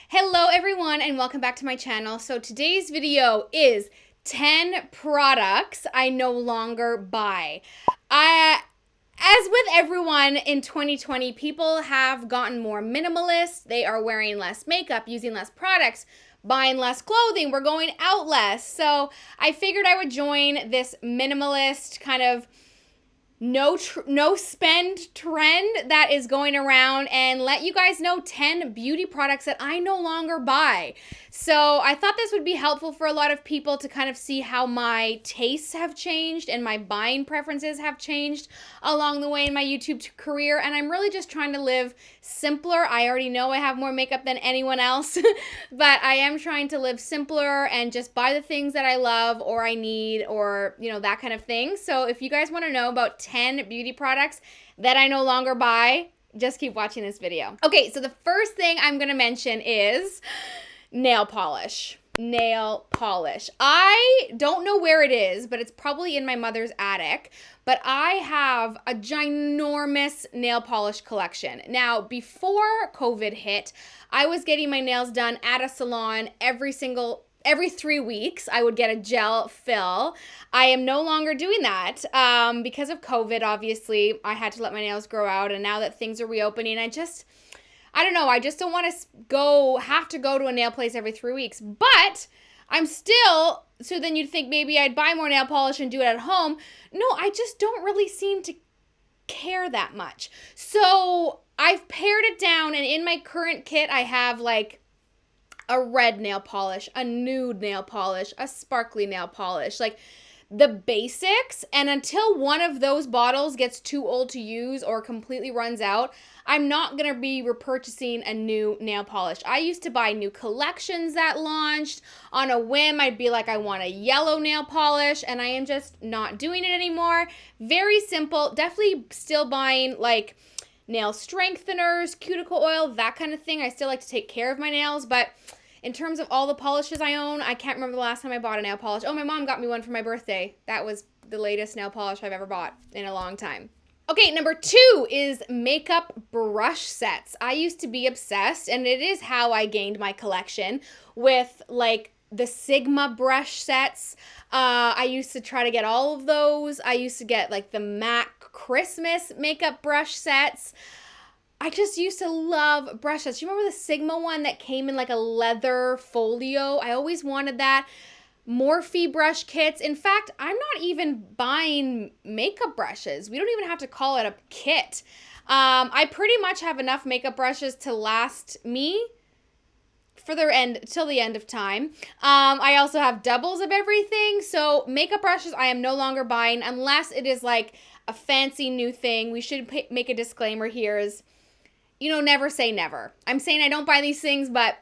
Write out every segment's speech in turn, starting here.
Hello everyone and welcome back to my channel. So today's video is 10 products I no longer buy. As with everyone in 2020, people have gotten more minimalist. They are wearing less makeup, using less products, buying less clothing. We're going out less. So I figured I would join this minimalist kind of no spend trend that is going around and let you guys know 10 beauty products that I no longer buy. So I thought this would be helpful for a lot of people to kind of see how my tastes have changed and my buying preferences have changed along the way in my YouTube career. And I'm really just trying to live simpler. I already know I have more makeup than anyone else, but I am trying to live simpler and just buy the things that I love or I need or, that kind of thing. So if you guys want to know about 10 beauty products that I no longer buy, just keep watching this video. Okay, so the first thing I'm going to mention is nail polish. Nail polish. I don't know where it is, but it's probably in my mother's attic. But I have a ginormous nail polish collection. Now, before COVID hit, I was getting my nails done at a salon every 3 weeks. I would get a gel fill. I am no longer doing that because of COVID, obviously. I had to let my nails grow out, and now that things are reopening, I don't know. I just don't want to have to go to a nail place every 3 weeks. But so then you'd think maybe I'd buy more nail polish and do it at home. No, I just don't really seem to care that much. So I've pared it down, and in my current kit, I have like a red nail polish, a nude nail polish, a sparkly nail polish, like the basics. And until one of those bottles gets too old to use or completely runs out, I'm not going to be repurchasing a new nail polish. I used to buy new collections that launched. On a whim, I'd be like, I want a yellow nail polish, and I am just not doing it anymore. Very simple. Definitely still buying like nail strengtheners, cuticle oil, that kind of thing. I still like to take care of my nails, but in terms of all the polishes I own, I can't remember the last time I bought a nail polish. Oh, my mom got me one for my birthday. That was the latest nail polish I've ever bought in a long time. Okay, number 2 is makeup brush sets. I used to be obsessed, and it is how I gained my collection, with like the Sigma brush sets. I used to try to get all of those. I used to get like the MAC Christmas makeup brush sets. I just used to love brush sets. You remember the Sigma one that came in like a leather folio? I always wanted that. Morphe brush kits. In fact, I'm not even buying makeup brushes. We don't even have to call it a kit. I pretty much have enough makeup brushes to last me till the end of time. I also have doubles of everything. So makeup brushes I am no longer buying unless it is like a fancy new thing. We should make a disclaimer here is, never say never. I'm saying I don't buy these things, but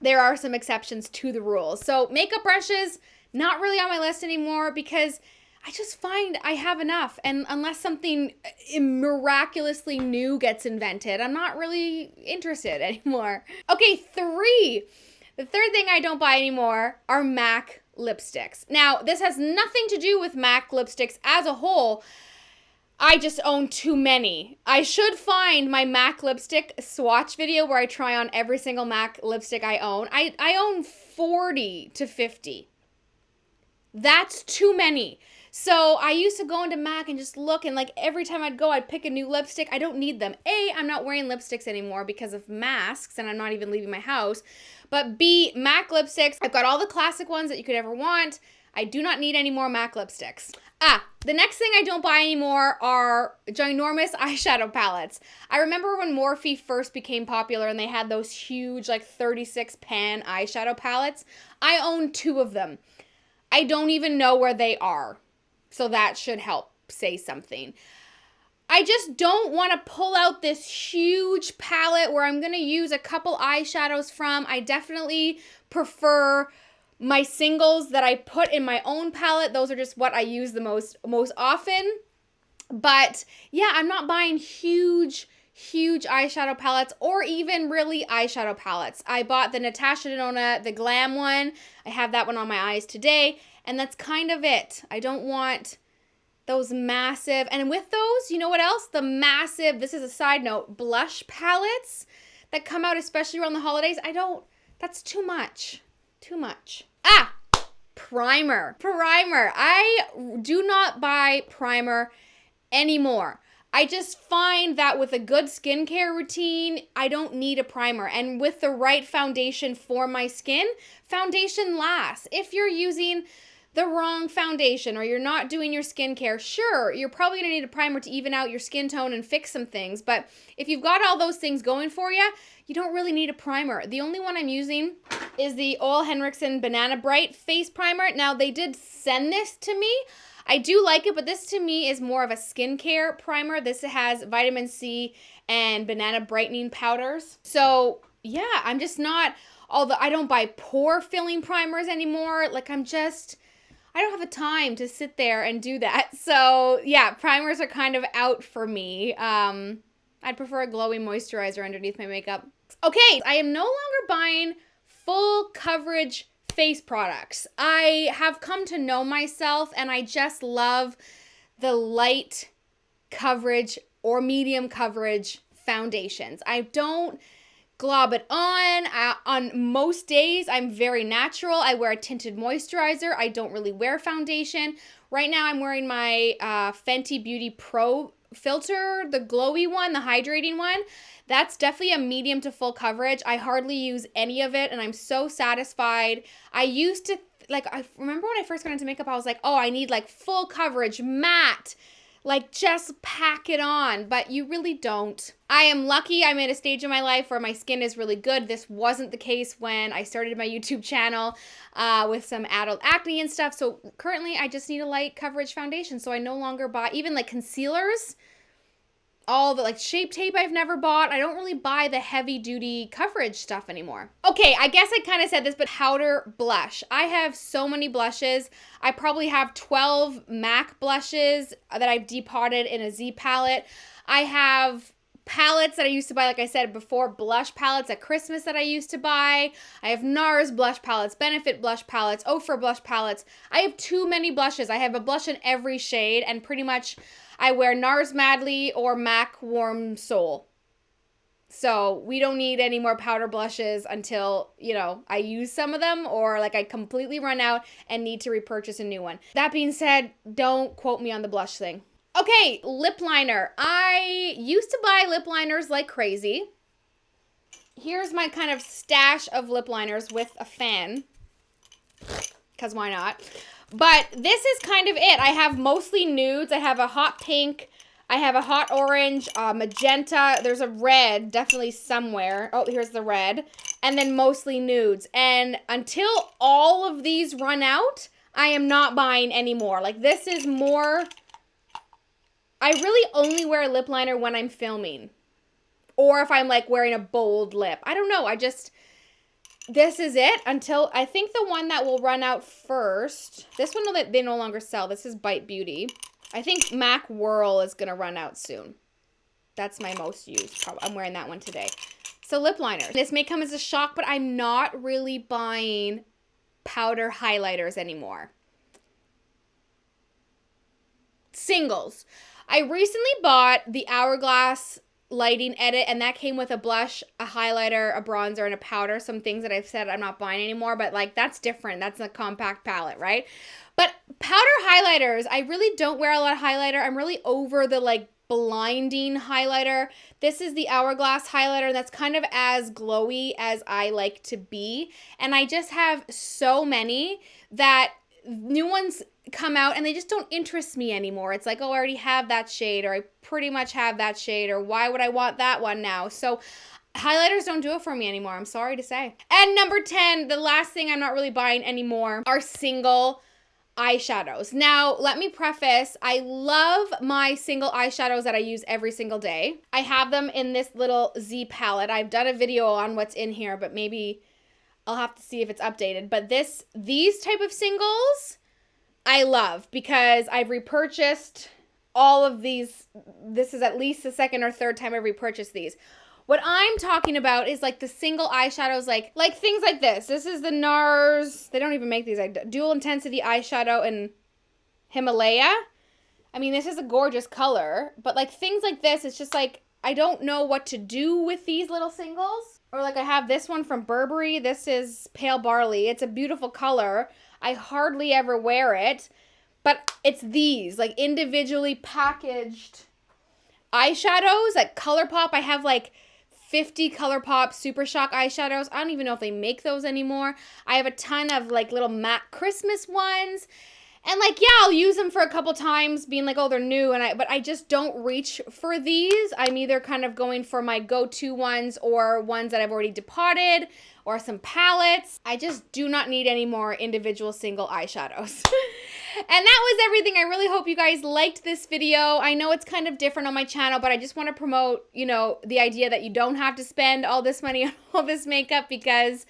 there are some exceptions to the rules. So makeup brushes, not really on my list anymore because I just find I have enough. And unless something miraculously new gets invented, I'm not really interested anymore. Okay, 3. The third thing I don't buy anymore are MAC lipsticks. Now, this has nothing to do with MAC lipsticks as a whole. I just own too many. I should find my MAC lipstick swatch video where I try on every single MAC lipstick I own. I own 40 to 50. That's too many. So I used to go into MAC and just look, and like every time I'd go, I'd pick a new lipstick. I don't need them. A, I'm not wearing lipsticks anymore because of masks, and I'm not even leaving my house. But B, MAC lipsticks, I've got all the classic ones that you could ever want. I do not need any more MAC lipsticks. The next thing I don't buy anymore are ginormous eyeshadow palettes. I remember when Morphe first became popular and they had those huge like 36 pan eyeshadow palettes. I own 2 of them. I don't even know where they are. So that should help say something. I just don't want to pull out this huge palette where I'm going to use a couple eyeshadows from. I definitely prefer my singles that I put in my own palette. Those are just what I use the most often. But yeah, I'm not buying huge eyeshadow palettes or even really eyeshadow palettes. I bought the Natasha Denona, the Glam one. I have that one on my eyes today. And that's kind of it. I don't want those massive, and with those, you know what else? The massive, this is a side note, blush palettes that come out, especially around the holidays, that's too much. Too much. Primer. I do not buy primer anymore. I just find that with a good skincare routine, I don't need a primer. And with the right foundation for my skin, foundation lasts. If you're using the wrong foundation or you're not doing your skincare, sure, you're probably gonna need a primer to even out your skin tone and fix some things. But if you've got all those things going for you, you don't really need a primer. The only one I'm using is the Ole Henriksen Banana Bright Face Primer. Now, they did send this to me. I do like it, but this to me is more of a skincare primer. This has vitamin C and banana brightening powders. So yeah, I'm just not, although I don't buy pore filling primers anymore. Like I don't have the time to sit there and do that. So yeah, primers are kind of out for me. I'd prefer a glowy moisturizer underneath my makeup. Okay, I am no longer buying full coverage face products. I have come to know myself and I just love the light coverage or medium coverage foundations. I don't glob it on. On most days, I'm very natural. I wear a tinted moisturizer. I don't really wear foundation. Right now, I'm wearing my Fenty Beauty Pro filter, the glowy one, the hydrating one. That's definitely a medium to full coverage. I hardly use any of it, and I'm so satisfied. I used to, I remember when I first got into makeup, I was like, oh, I need like full coverage, matte, like just pack it on, but you really don't. I am lucky I'm at a stage in my life where my skin is really good. This wasn't the case when I started my YouTube channel with some adult acne and stuff. So currently I just need a light coverage foundation. So I no longer buy even like concealers, all the like Shape Tape I've never bought. I don't really buy the heavy duty coverage stuff anymore. Okay, I guess I kind of said this, but powder blush. I have so many blushes. I probably have 12 MAC blushes that I've depotted in a Z palette. I have palettes that I used to buy, like I said before, blush palettes at Christmas that I used to buy. I have NARS blush palettes, Benefit blush palettes, Ofra blush palettes. I have too many blushes. I have a blush in every shade, and pretty much I wear NARS Madly or MAC Warm Soul. So we don't need any more powder blushes until, I use some of them or like I completely run out and need to repurchase a new one. That being said, don't quote me on the blush thing. Okay, lip liner. I used to buy lip liners like crazy. Here's my kind of stash of lip liners with a fan, because why not? But this is kind of it. I have mostly nudes. I have a hot pink. I have a hot orange, magenta. There's a red, definitely somewhere. Oh, here's the red. And then mostly nudes. And until all of these run out, I am not buying any more. Like this is more... I really only wear a lip liner when I'm filming. Or if I'm like wearing a bold lip. I don't know. This is it until, I think the one that will run out first, this one they no longer sell. This is Bite Beauty. I think MAC Whirl is going to run out soon. That's my most used. I'm wearing that one today. So lip liner. This may come as a shock, but I'm not really buying powder highlighters anymore. Singles. I recently bought the Hourglass Lighting Edit, and that came with a blush, a highlighter, a bronzer, and a powder. Some things that I've said I'm not buying anymore, but like that's different. That's a compact palette, right? But powder highlighters, I really don't wear a lot of highlighter. I'm really over the like blinding highlighter. This is the Hourglass highlighter, and that's kind of as glowy as I like to be. And I just have so many that new ones come out and they just don't interest me anymore. It's like, oh, I already have that shade, or I pretty much have that shade, or why would I want that one now? So highlighters don't do it for me anymore, I'm sorry to say. And number 10, the last thing I'm not really buying anymore are single eyeshadows. Now, let me preface, I love my single eyeshadows that I use every single day. I have them in this little Z palette. I've done a video on what's in here, but maybe I'll have to see if it's updated. But these type of singles I love because I've repurchased all of these. This is at least the second or third time I've repurchased these. What I'm talking about is like the single eyeshadows, like things like this. This is the NARS. They don't even make these. Like Dual Intensity Eyeshadow in Himalaya. I mean, this is a gorgeous color, but like things like this, it's just like, I don't know what to do with these little singles. Or like I have this one from Burberry. This is Pale Barley. It's a beautiful color. I hardly ever wear it. But it's these, like, individually packaged eyeshadows at ColourPop. I have like 50 ColourPop Super Shock eyeshadows. I don't even know if they make those anymore. I have a ton of like little matte Christmas ones. And like, yeah, I'll use them for a couple times being like, oh, they're new. But I just don't reach for these. I'm either kind of going for my go-to ones or ones that I've already depotted or some palettes. I just do not need any more individual single eyeshadows. And that was everything. I really hope you guys liked this video. I know it's kind of different on my channel, but I just want to promote, you know, the idea that you don't have to spend all this money on all this makeup because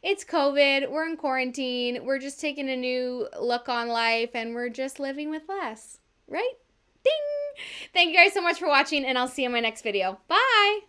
it's COVID, we're in quarantine, we're just taking a new look on life, and we're just living with less, right? Ding! Thank you guys so much for watching, and I'll see you in my next video. Bye!